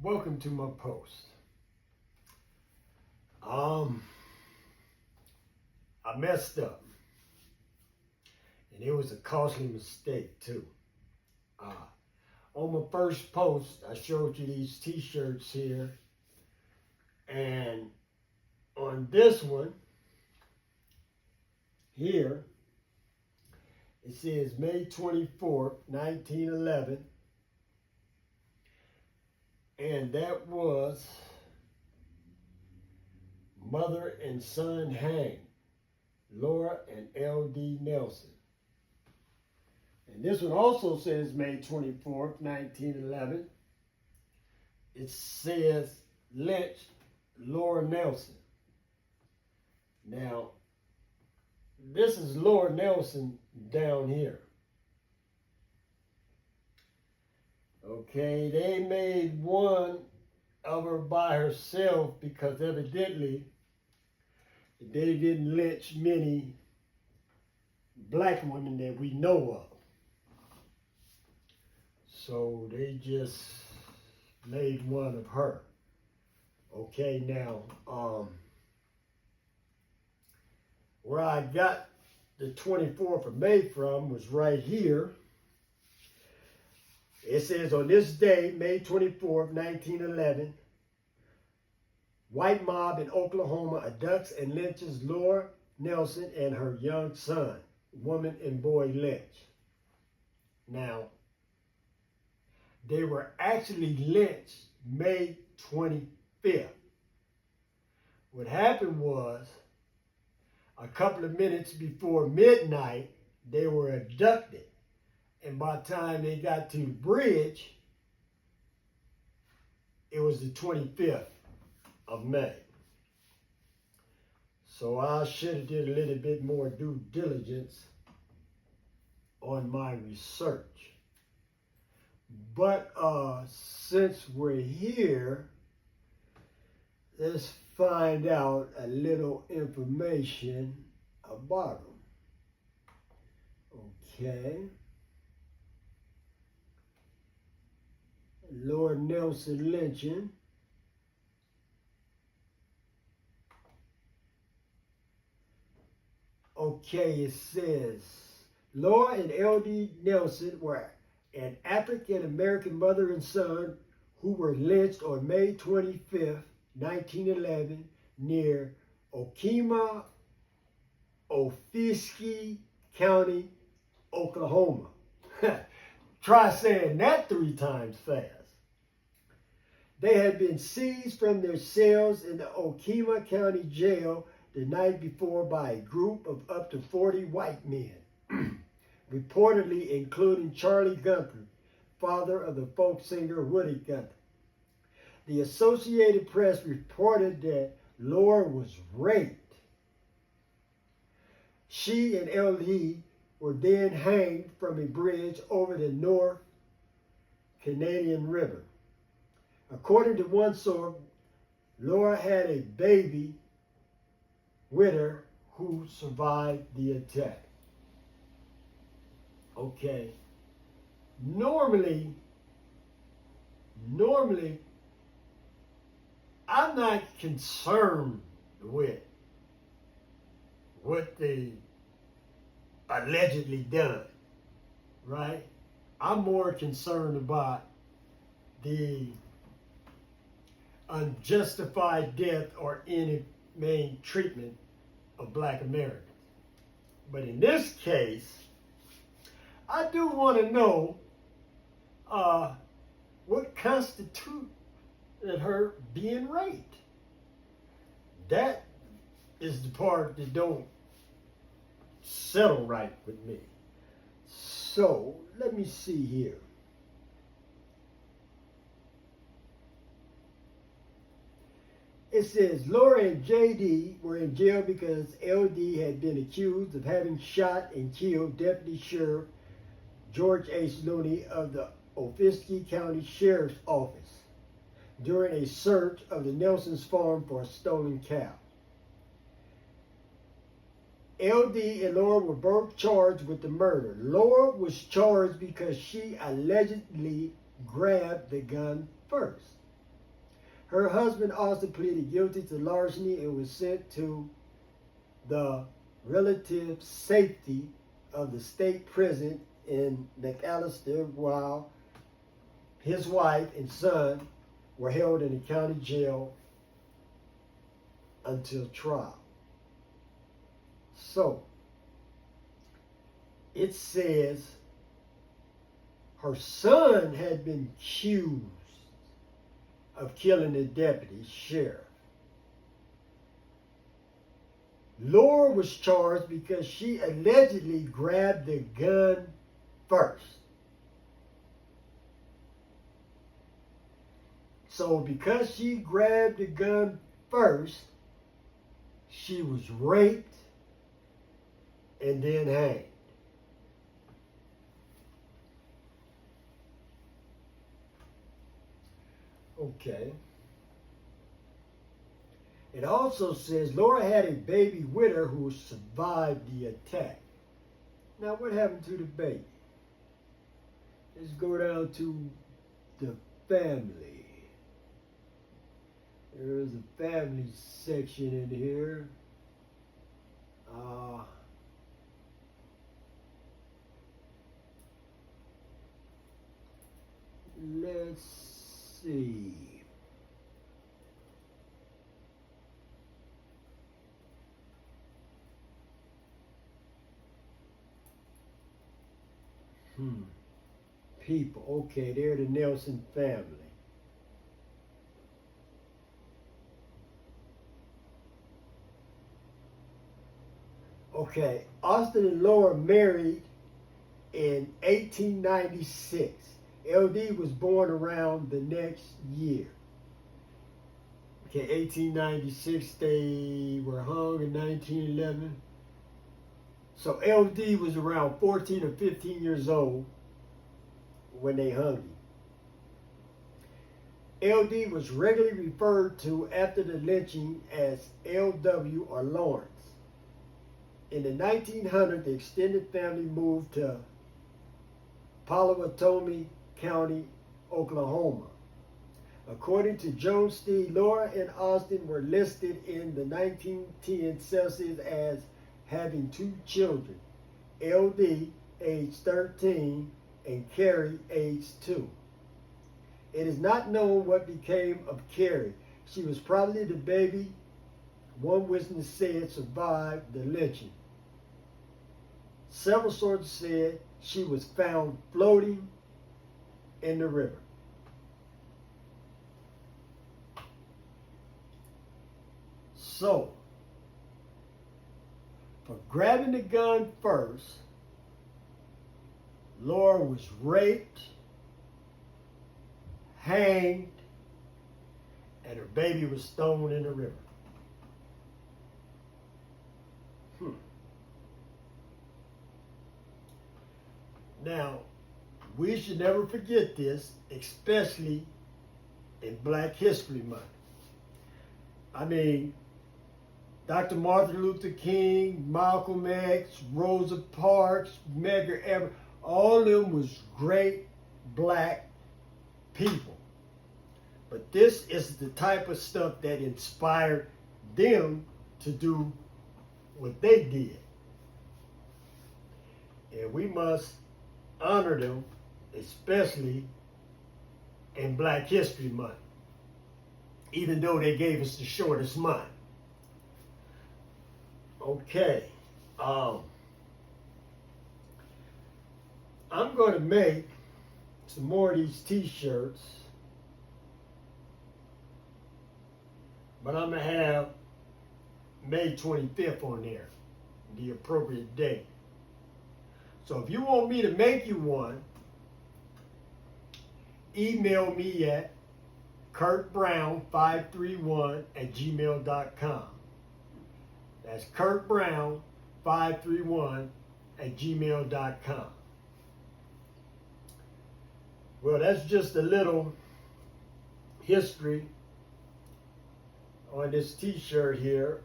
Welcome to my post. Um, I messed up, and it was a costly mistake too. Uh, on my first post, I showed you these T-shirts here, and on this one here, it says May 24th, 1911, and that was Mother and Son hanged, Laura and L.D. Nelson. And this one also says May 24th, 1911. It says lynched Laura Nelson. Now, this is Laura Nelson down here. Okay, they made one of her by herself because evidently they didn't lynch many black women that we know of. So they just made one of her. Okay, now, where I got the 24th of May from was right here. It says, on this day, May 24th, 1911, white mob in Oklahoma abducts and lynches Laura Nelson and her young son, woman and boy lynched. Now, they were actually lynched May 25th. What happened was, a couple of minutes before midnight, they were abducted. And by the time they got to the bridge, it was the 25th of May. So I should have did a little bit more due diligence on my research. But since we're here, let's find out a little information about them. Okay. Lord Nelson lynching. Okay, it says, Laura and L.D. Nelson were an African-American mother and son who were lynched on May 25th, 1911, near Okemah, Ofiskey County, Oklahoma. Try saying that 3 times fast. They had been seized from their cells in the Okemah County Jail the night before by a group of up to 40 white men, reportedly including Charlie Gunther, father of the folk singer Woody Gunther. The Associated Press reported that Laura was raped. She and L.D. were then hanged from a bridge over the North Canadian River. According to one source, Laura had a baby with her who survived the attack. Okay. Normally, I'm not concerned with what they allegedly done, right? I'm more concerned about the unjustified death or inhumane treatment of black Americans. But in this case, I do want to know what constitutes her being raped. That is the part that don't settle right with me. So let me see here. It says Laura and J.D. were in jail because L.D. had been accused of having shot and killed Deputy Sheriff George H. Looney of the Ofiskey County Sheriff's Office during a search of the Nelson's farm for a stolen cow. L.D. and Laura were both charged with the murder. Laura was charged because she allegedly grabbed the gun first. Her husband also pleaded guilty to larceny and was sent to the relative safety of the state prison in McAllister while his wife and son were held in the county jail until trial. So, it says her son had been accused of killing the deputy sheriff. Laura was charged because she allegedly grabbed the gun first. So because she grabbed the gun first, she was raped and then hanged. Okay. It also says Laura had a baby with her who survived the attack. Now, what happened to the baby? Let's go down to the family. There's a family section in here. Let's see. People. Okay, they're the Nelson family. Okay, Austin and Laura married in 1896. LD was born around the next year. Okay, 1896, they were hung in 1911. So LD was around 14 or 15 years old when they hung him. LD was regularly referred to after the lynching as LW or Lawrence. In the 1900s, the extended family moved to Pottawatomie County, Oklahoma. According to Joan Steed, Laura and Austin were listed in the 1910 census as having 2 children, LD, age 13, and Carrie, age 2. It is not known what became of Carrie. She was probably the baby one witness said survived the lynching. Several sources said she was found floating in the river. So, for grabbing the gun first, Laura was raped, hanged, and her baby was thrown in the river. Now, we should never forget this, especially in Black History Month. I mean, Dr. Martin Luther King, Malcolm X, Rosa Parks, Medgar Evers, all of them was great black people. But this is the type of stuff that inspired them to do what they did. And we must honor them, especially in Black History Month, even though they gave us the shortest month. Okay, I'm going to make some more of these t-shirts, but I'm going to have May 25th on there, the appropriate date. So if you want me to make you one, email me at kurtbrown531@gmail.com. That's kurtbrown531@gmail.com. Well, that's just a little history on this t-shirt here.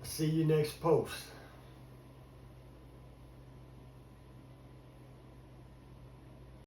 See you next post.